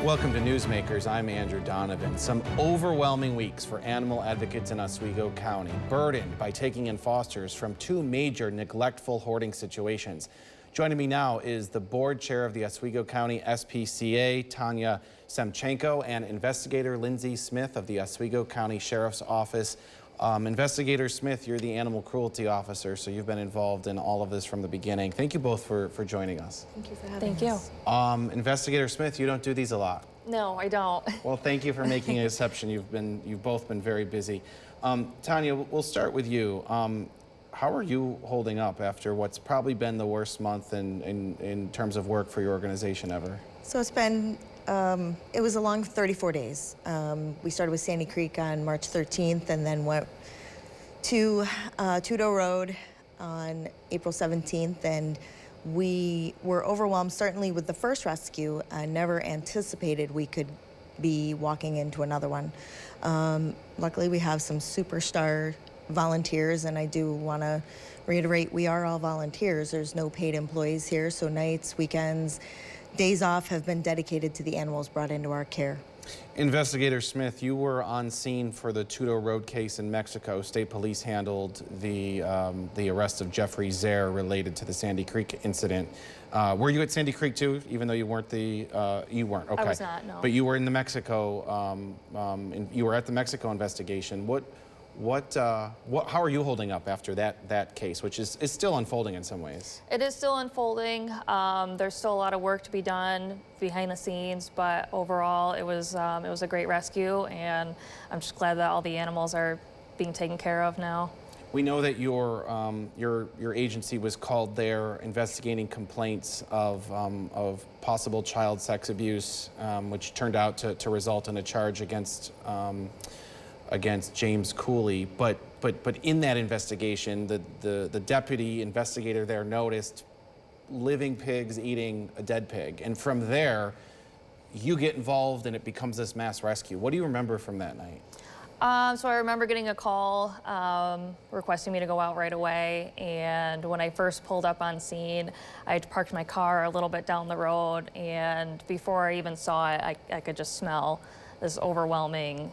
Welcome to Newsmakers. I'm Andrew Donovan. Some overwhelming weeks for animal advocates in Oswego County, burdened by taking in fosters from two major neglectful hoarding situations. Joining me now is the board chair of the Oswego County SPCA, Tanya Semchenko, and investigator Lindsay Smith of the Oswego County Sheriff's Office. Investigator Smith, you're the animal cruelty officer, so you've been involved in all of this from the beginning. Thank you both for joining us. Thank you for having us. Thank you. Investigator Smith, you don't do these a lot. No, I don't. Well, thank you for making an exception. You've both been very busy. Tanya, we'll start with you. How are you holding up after what's probably been the worst month in terms of work for your organization ever? So it's been, it was a long 34 days. We started with Sandy Creek on March 13th and then went to Tudo Road on April 17th. And we were overwhelmed, certainly with the first rescue. I never anticipated we could be walking into another one. Luckily, we have some superstar volunteers, and I do want to reiterate, we are all volunteers. There's no paid employees here, so nights, weekends, days off have been dedicated to the animals brought into our care. Investigator Smith, you were on scene for the Tudo Road case in Mexico. State police handled the arrest of Jeffrey Zare related to the Sandy Creek incident. Were you at Sandy Creek too, even though you weren't you weren't, okay. I was not, no. But you were in the Mexico, you were at the Mexico investigation. How are you holding up after that case, which is still unfolding in some ways? It is still unfolding. There's still a lot of work to be done behind the scenes, but overall it was a great rescue, and I'm just glad that all the animals are being taken care of now. We know that your agency was called there investigating complaints of possible child sex abuse, which turned out to result in a charge against James Cooley, but in that investigation, the deputy investigator there noticed living pigs eating a dead pig, and from there, you get involved and it becomes this mass rescue. What do you remember from that night? So I remember getting a call requesting me to go out right away, and when I first pulled up on scene, I had parked my car a little bit down the road, and before I even saw it, I could just smell this overwhelming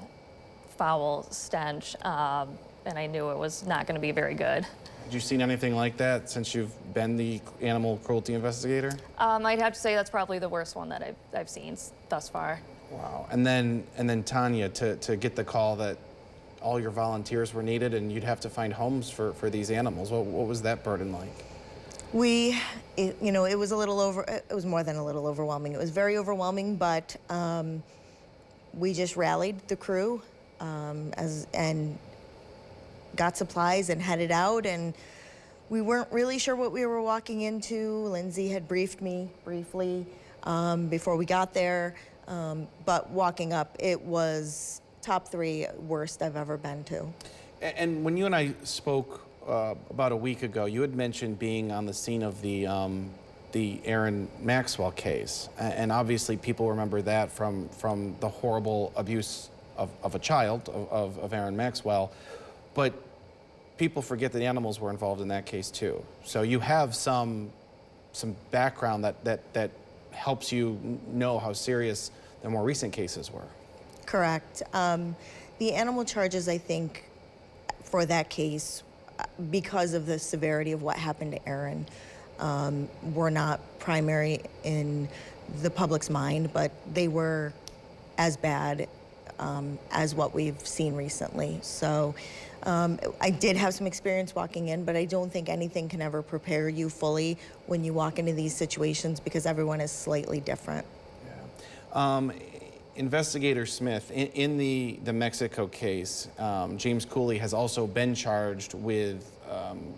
foul stench, and I knew it was not going to be very good. Had you seen anything like that since you've been the animal cruelty investigator? I'd have to say that's probably the worst one that I've seen thus far. Wow. And then Tanya, to get the call that all your volunteers were needed and you'd have to find homes for these animals. What was that burden like? It was it was more than a little overwhelming. It was very overwhelming, but we just rallied the crew and got supplies and headed out, and we weren't really sure what we were walking into. Lindsay had briefed me briefly before we got there, but walking up, it was top 3 worst I've ever been to. And when you and I spoke about a week ago, you had mentioned being on the scene of the Aaron Maxwell case, and obviously people remember that from the horrible abuse of a child, of Aaron Maxwell, but people forget that animals were involved in that case too. So you have some background that helps you know how serious the more recent cases were. Correct. The animal charges, I think, for that case, because of the severity of what happened to Aaron, were not primary in the public's mind, but they were as bad as what we've seen recently. So I did have some experience walking in, but I don't think anything can ever prepare you fully when you walk into these situations, because everyone is slightly different. Yeah. Investigator Smith, in the Mexico case, James Cooley has also been charged with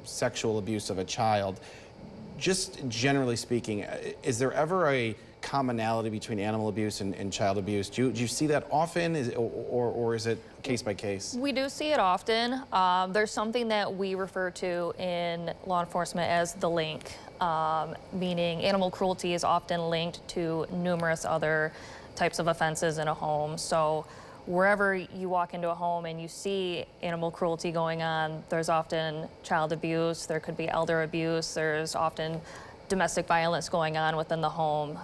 sexual abuse of a child. Just generally speaking, is there ever a commonality between animal abuse and child abuse? Do you see that often, or is it case by case? We do see it often. There's something that we refer to in law enforcement as the link, meaning animal cruelty is often linked to numerous other types of offenses in a home. So wherever you walk into a home and you see animal cruelty going on, there's often child abuse, there could be elder abuse, there's often domestic violence going on within the home.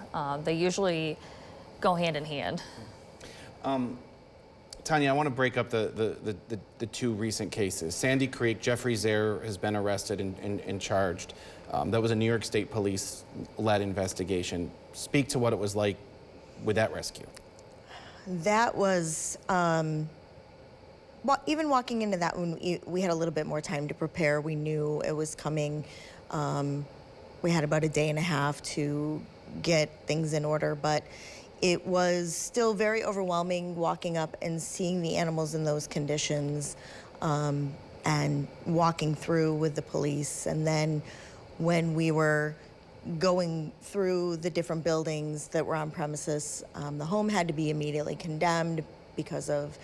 They usually go hand in hand. Tanya, I want to break up the two recent cases. Sandy Creek, Jeffrey Zare has been arrested and charged. That was a New York State Police-led investigation. Speak to what it was like with that rescue. That was, even walking into that one, we had a little bit more time to prepare. We knew it was coming. We had about a day and a half to get things in order, but it was still very overwhelming walking up and seeing the animals in those conditions, and walking through with the police. And then when we were going through the different buildings that were on premises, the home had to be immediately condemned because of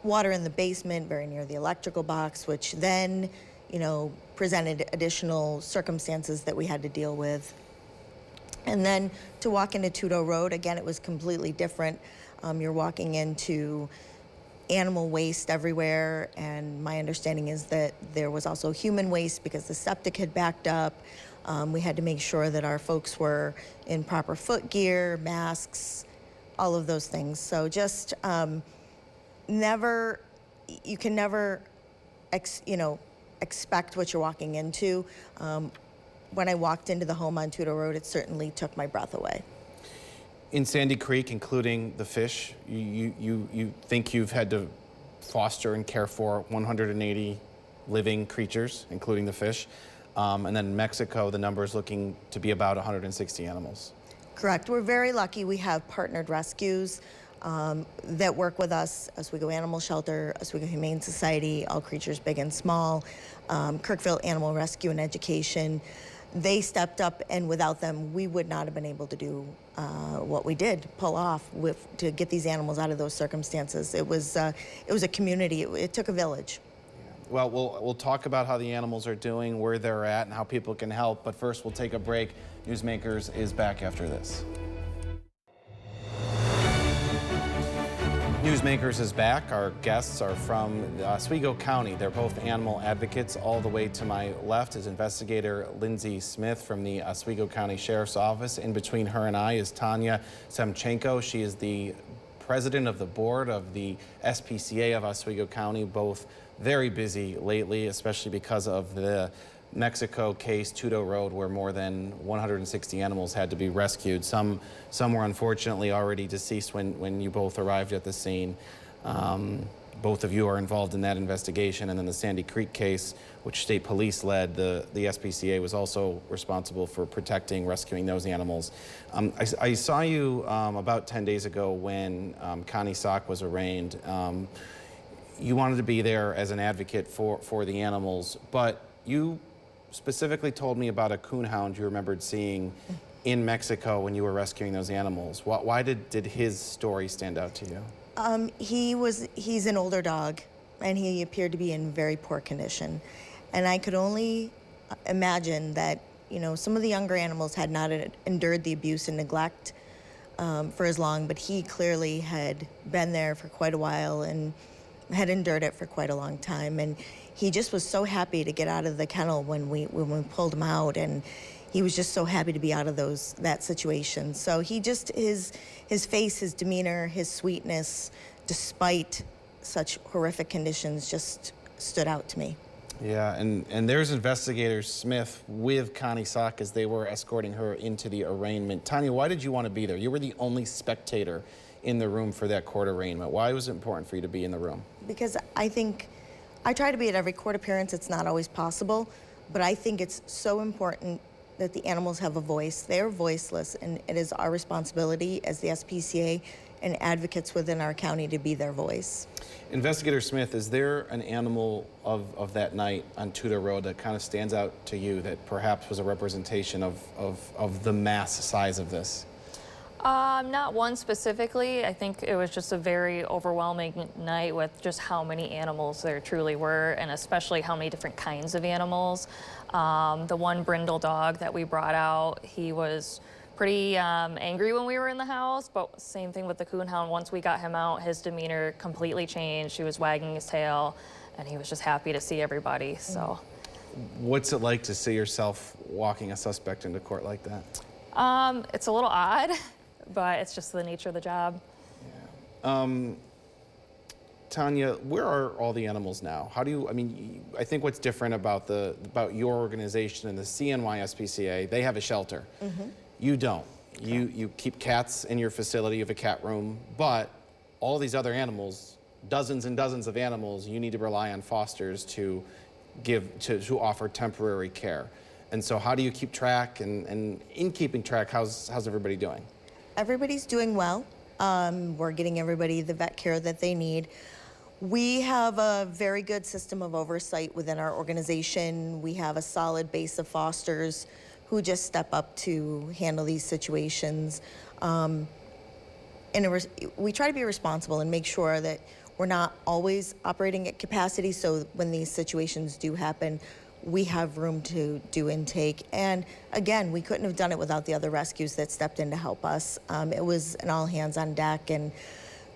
water in the basement very near the electrical box, which then, presented additional circumstances that we had to deal with. And then to walk into Tudo Road, again, it was completely different. You're walking into animal waste everywhere, and my understanding is that there was also human waste because the septic had backed up. We had to make sure that our folks were in proper foot gear, masks, all of those things. So just you can never, expect what you're walking into. When I walked into the home on Tudo Road, it certainly took my breath away. In Sandy Creek, including the fish, you think you've had to foster and care for 180 living creatures, including the fish. And then in Mexico, the number is looking to be about 160 animals. Correct. We're very lucky. We have partnered rescues that work with us: Oswego Animal Shelter, Oswego Humane Society, All Creatures Big and Small, Kirkville Animal Rescue and Education. They stepped up, and without them, we would not have been able to do what we did, pull off to get these animals out of those circumstances. It was a community. It took a village. Well, we'll talk about how the animals are doing, where they're at, and how people can help. But first, we'll take a break. Newsmakers is back after this. Newsmakers is back. Our guests are from Oswego County. They're both animal advocates. All the way to my left is investigator Lindsay Smith from the Oswego County Sheriff's Office. In between her and I is Tanya Semchenko. She is the president of the board of the SPCA of Oswego County. Both very busy lately, especially because of the Mexico case, Tudo Road, where more than 160 animals had to be rescued. Some were unfortunately already deceased when you both arrived at the scene. Both of you are involved in that investigation. And then the Sandy Creek case, which state police led, the SPCA was also responsible for protecting, rescuing those animals. I saw you about 10 days ago when Connie Sock was arraigned. You wanted to be there as an advocate for the animals, but you specifically told me about a coonhound you remembered seeing in Mexico when you were rescuing those animals. Why did his story stand out to you? He's an older dog, and he appeared to be in very poor condition. And I could only imagine that, some of the younger animals had not endured the abuse and neglect for as long, but he clearly had been there for quite a while and had endured it for quite a long time. And he just was so happy to get out of the kennel when we pulled him out, and he was just so happy to be out of that situation. So he just, his face, his demeanor, his sweetness, despite such horrific conditions, just stood out to me. Yeah, and there's investigator Smith with Connie Sock as they were escorting her into the arraignment. Tanya, why did you want to be there? You were the only spectator in the room for that court arraignment. Why was it important for you to be in the room? Because I think I try to be at every court appearance. It's not always possible, but I think it's so important that the animals have a voice. They're voiceless, and it is our responsibility as the SPCA and advocates within our county to be their voice. Investigator Smith, is there an animal of that night on Tudo Road that kind of stands out to you that perhaps was a representation of the mass size of this? Not one specifically. I think it was just a very overwhelming night with just how many animals there truly were, and especially how many different kinds of animals. The one brindle dog that we brought out, he was pretty angry when we were in the house, but same thing with the coonhound. Once we got him out, his demeanor completely changed. He was wagging his tail, and he was just happy to see everybody. So, what's it like to see yourself walking a suspect into court like that? It's a little odd. but it's just the nature of the job. Tanya, where are all the animals now? How do you, I mean, I think what's different about your organization and the CNY SPCA, they have a shelter. You don't. You keep cats in your facility, you have a cat room, but all these other animals, dozens and dozens of animals, you need to rely on fosters to to offer temporary care. And so how do you keep track, and in keeping track, how's everybody doing? Everybody's doing well. We're getting everybody the vet care that they need. We have a very good system of oversight within our organization. We have a solid base of fosters who just step up to handle these situations. We try to be responsible and make sure that we're not always operating at capacity, so when these situations do happen, we have room to do intake. And again, we couldn't have done it without the other rescues that stepped in to help us. It was an all hands on deck, and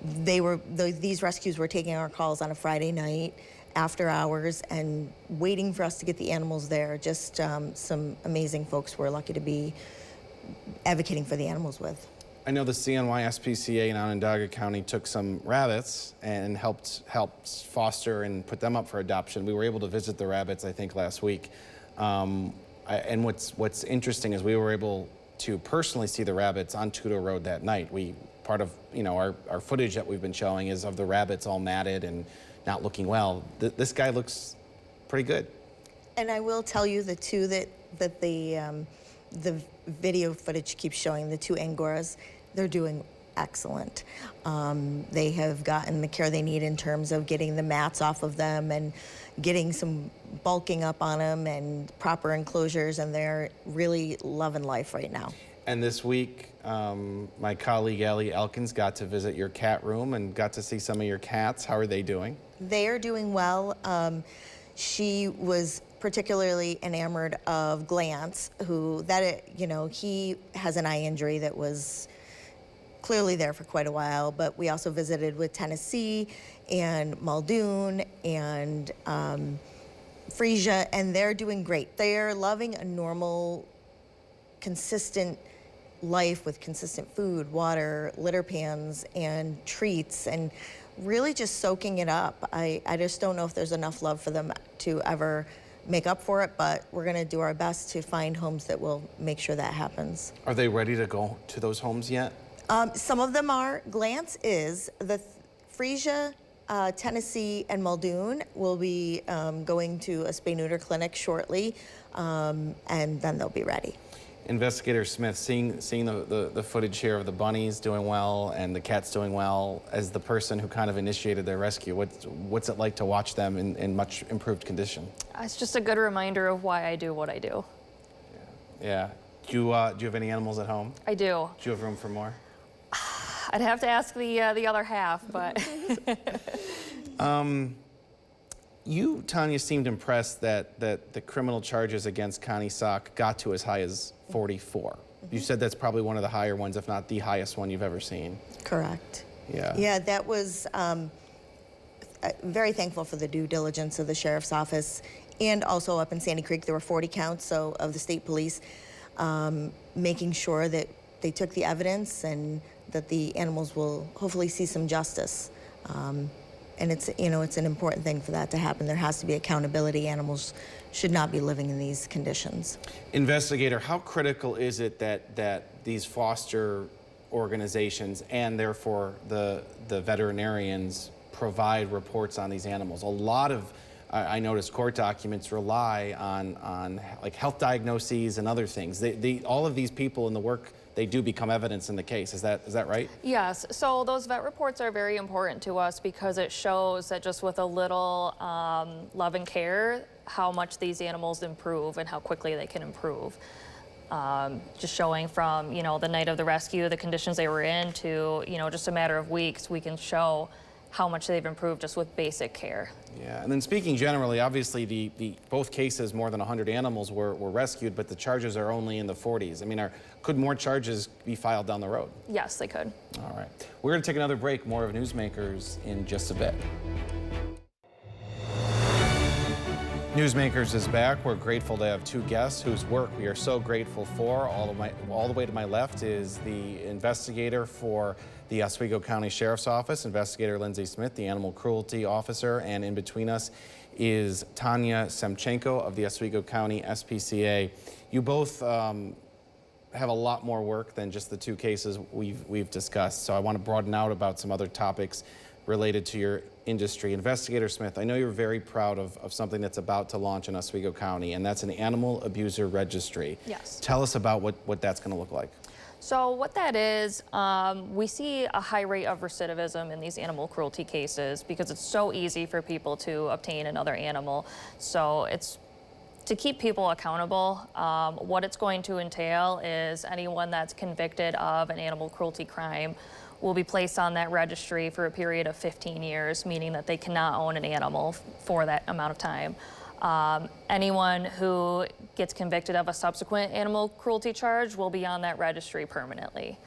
these rescues were taking our calls on a Friday night after hours and waiting for us to get the animals there. Just some amazing folks we're lucky to be advocating for the animals with. I know the CNY SPCA in Onondaga County took some rabbits and helped foster and put them up for adoption. We were able to visit the rabbits, I think, last week. And what's interesting is we were able to personally see the rabbits on Tudo Road that night. Part of our footage that we've been showing is of the rabbits all matted and not looking well. This guy looks pretty good. And I will tell you, the two that the video footage keeps showing, the two Angoras, they're doing excellent. They have gotten the care they need in terms of getting the mats off of them and getting some bulking up on them and proper enclosures, and they're really loving life right now. And this week, my colleague Allie Elkins got to visit your cat room and got to see some of your cats. How are they doing? They are doing well. She was particularly enamored of Glance, he has an eye injury that was clearly there for quite a while, but we also visited with Tennessee and Muldoon and Frisia, and they're doing great. They're loving a normal, consistent life with consistent food, water, litter pans, and treats, and really just soaking it up. I just don't know if there's enough love for them to ever make up for it, but we're going to do our best to find homes that will make sure that happens. Are they ready to go to those homes yet? Some of them are. Glance is. The Frisia, Tennessee, and Muldoon will be going to a spay-neuter clinic shortly, and then they'll be ready. Investigator Smith, seeing the footage here of the bunnies doing well and the cats doing well, as the person who kind of initiated their rescue, what's it like to watch them in much improved condition? It's just a good reminder of why I do what I do. Yeah. Do you have any animals at home? I do. Do you have room for more? I'd have to ask the other half, but. You, Tanya, seemed impressed that the criminal charges against Connie Sock got to as high as 44. You said that's probably one of the higher ones, if not the highest one you've ever seen. Correct. Yeah. Yeah, that was very thankful for the due diligence of the sheriff's office, and also up in Sandy Creek there were 40 counts of the state police, making sure that they took the evidence and that the animals will hopefully see some justice. And it's an important thing for that to happen. There has to be accountability. Animals should not be living in these conditions. Investigator, how critical is it that these foster organizations and therefore the veterinarians provide reports on these animals? A lot of, I noticed, court documents rely on like health diagnoses and other things. All of these people in the work they do become evidence in the case. Is that right? Yes. So those vet reports are very important to us because it shows that just with a little love and care, how much these animals improve and how quickly they can improve. Just showing from, the night of the rescue, the conditions they were in, to, just a matter of weeks, we can show how much they've improved just with basic care. Yeah, and then speaking generally, obviously both cases, more than 100 animals were rescued, but the charges are only in the 40s. I mean, could more charges be filed down the road? Yes, they could. All right. We're going to take another break. More of Newsmakers in just a bit. Newsmakers is back. We're grateful to have two guests whose work we are so grateful for. All the way to my left is the investigator for the Oswego County Sheriff's Office, Investigator Lindsay Smith, the Animal Cruelty Officer, and in between us is Tanya Semchenko of the Oswego County SPCA. You both have a lot more work than just the two cases we've discussed, so I want to broaden out about some other topics related to your industry. Investigator Smith, I know you're very proud of something that's about to launch in Oswego County, and that's an animal abuser registry. Yes. Tell us about what that's going to look like. So what that is, we see a high rate of recidivism in these animal cruelty cases because it's so easy for people to obtain another animal. So it's to keep people accountable. What it's going to entail is anyone that's convicted of an animal cruelty crime will be placed on that registry for a period of 15 years, meaning that they cannot own an animal for that amount of time. Anyone who gets convicted of a subsequent animal cruelty charge will be on that registry permanently.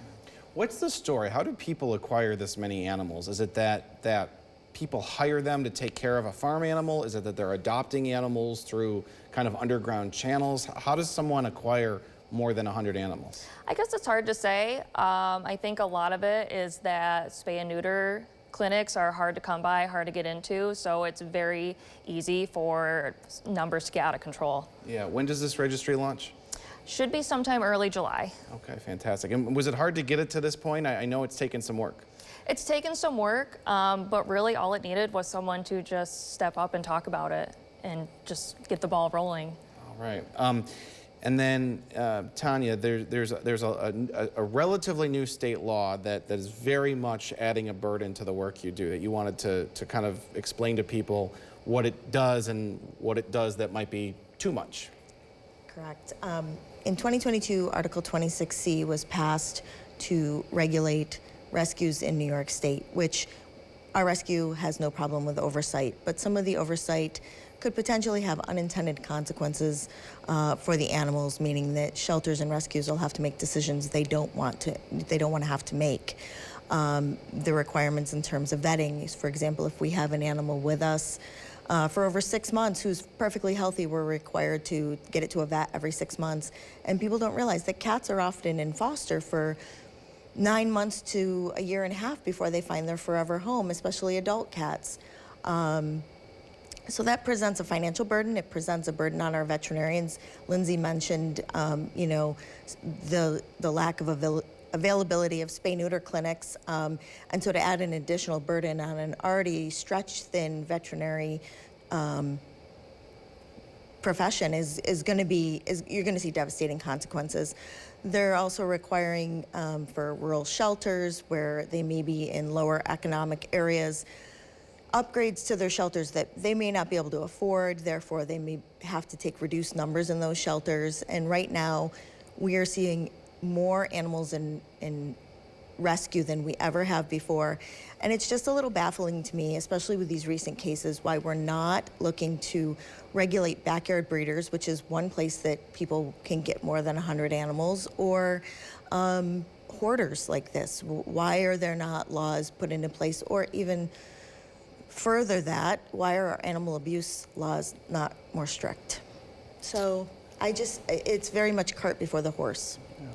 What's the story? How do people acquire this many animals? Is it that people hire them to take care of a farm animal? Is it that they're adopting animals through kind of underground channels? How does someone acquire more than 100 animals? I guess it's hard to say. I think a lot of it is that spay and neuter clinics are hard to come by, hard to get into, so it's very easy for numbers to get out of control. Yeah, when does this registry launch? Should be sometime early July. Okay, fantastic. And was it hard to get it to this point? I know it's taken some work. It's taken some work, but really all it needed was someone to just step up and talk about it and just get the ball rolling. All right. And then, Tanya, there's a relatively new state law that is very much adding a burden to the work you do, that you wanted to kind of explain to people what it does and what it does that might be too much. Correct. In 2022, Article 26C was passed to regulate rescues in New York State, which our rescue has no problem with oversight, but some of the oversight could potentially have unintended consequences for the animals, meaning that shelters and rescues will have to make decisions they don't want to have to make. The requirements in terms of vetting, for example, if we have an animal with us for over 6 months who's perfectly healthy, we're required to get it to a vet every 6 months. And people don't realize that cats are often in foster for 9 months to a year and a half before they find their forever home, especially adult cats. So that presents a financial burden. It presents a burden on our veterinarians. Lindsay mentioned, the lack of availability of spay-neuter clinics, and so to add an additional burden on an already stretched thin veterinary profession you're going to see devastating consequences. They're also requiring for rural shelters where they may be in lower economic areas, upgrades to their shelters that they may not be able to afford, therefore they may have to take reduced numbers in those shelters. And right now, we are seeing more animals in rescue than we ever have before. And it's just a little baffling to me, especially with these recent cases, why we're not looking to regulate backyard breeders, which is one place that people can get more than 100 animals, or hoarders like this. Why are there not laws put into place, or even further that, why are our animal abuse laws not more strict? So it's very much cart before the horse. Yeah.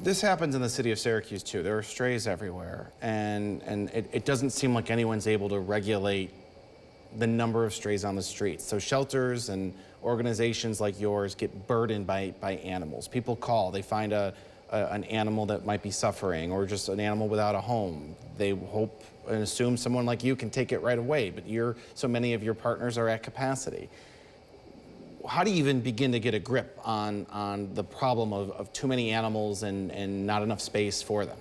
This happens in the city of Syracuse too. There are strays everywhere, and it doesn't seem like anyone's able to regulate the number of strays on the streets. So shelters and organizations like yours get burdened by animals. People call, they find an animal that might be suffering, or just an animal without a home. They hope and assume someone like you can take it right away, but so many of your partners are at capacity. How do you even begin to get a grip on the problem of too many animals and not enough space for them?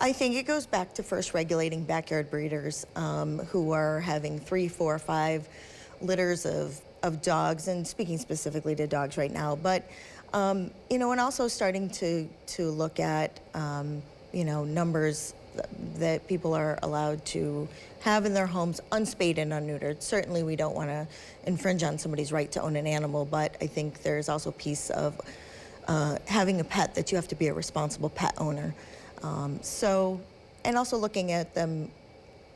I think it goes back to first regulating backyard breeders who are having 3, 4, 5 litters of dogs, and speaking specifically to dogs right now, but and also starting to look at numbers that people are allowed to have in their homes, unspayed and unneutered. Certainly we don't want to infringe on somebody's right to own an animal, but I think there's also a piece of having a pet that you have to be a responsible pet owner. And also looking at them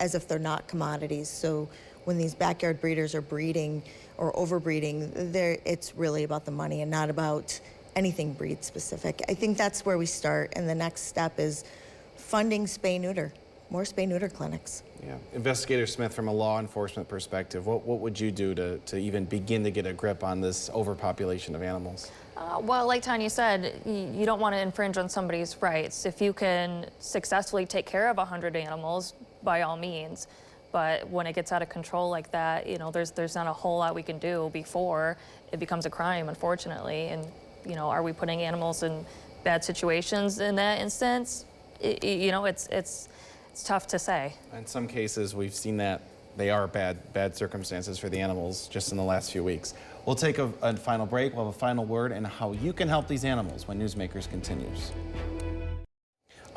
as if they're not commodities. So when these backyard breeders are breeding or overbreeding, it's really about the money and not about anything breed specific. I think that's where we start, and the next step is funding spay-neuter, more spay-neuter clinics. Yeah. Investigator Smith, from a law enforcement perspective, what would you do to even begin to get a grip on this overpopulation of animals? Well, like Tanya said, you don't want to infringe on somebody's rights. If you can successfully take care of 100 animals, by all means. But when it gets out of control like that, there's not a whole lot we can do before it becomes a crime, unfortunately. And, are we putting animals in bad situations in that instance? It's tough to say. In some cases, we've seen that they are bad circumstances for the animals just in the last few weeks. We'll take a final break. We'll have a final word on how you can help these animals when Newsmakers continues.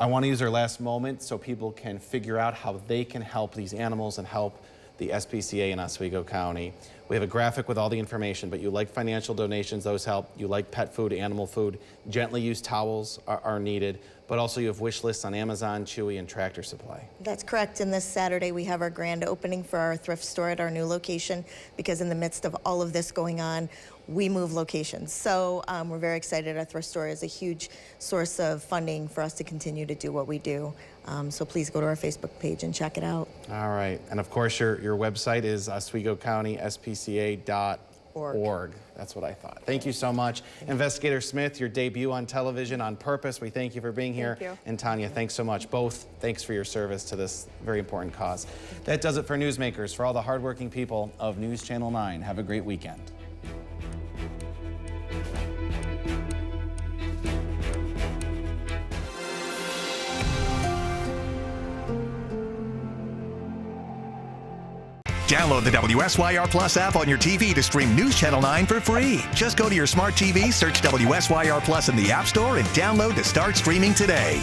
I want to use our last moment so people can figure out how they can help these animals and help the SPCA in Oswego County. We have a graphic with all the information, but you like financial donations, those help. You like pet food, animal food. Gently used towels are needed, but also you have wish lists on Amazon, Chewy, and Tractor Supply. That's correct. And this Saturday we have our grand opening for our thrift store at our new location, because in the midst of all of this going on, we move locations. So we're very excited. Our thrift store is a huge source of funding for us to continue to do what we do. So please go to our Facebook page and check it out. All right. And of course, your website is Oswego County SPCA.org. That's what I thought. Thank you so much. Investigator Smith, your debut on television on purpose. We thank you for being here. Thank you. And Tanya, thanks so much. Both, thanks for your service to this very important cause. That does it for Newsmakers. For all the hardworking people of News Channel 9, have a great weekend. Download the WSYR Plus app on your TV to stream News Channel 9 for free. Just go to your smart TV, search WSYR Plus in the App Store, and download to start streaming today.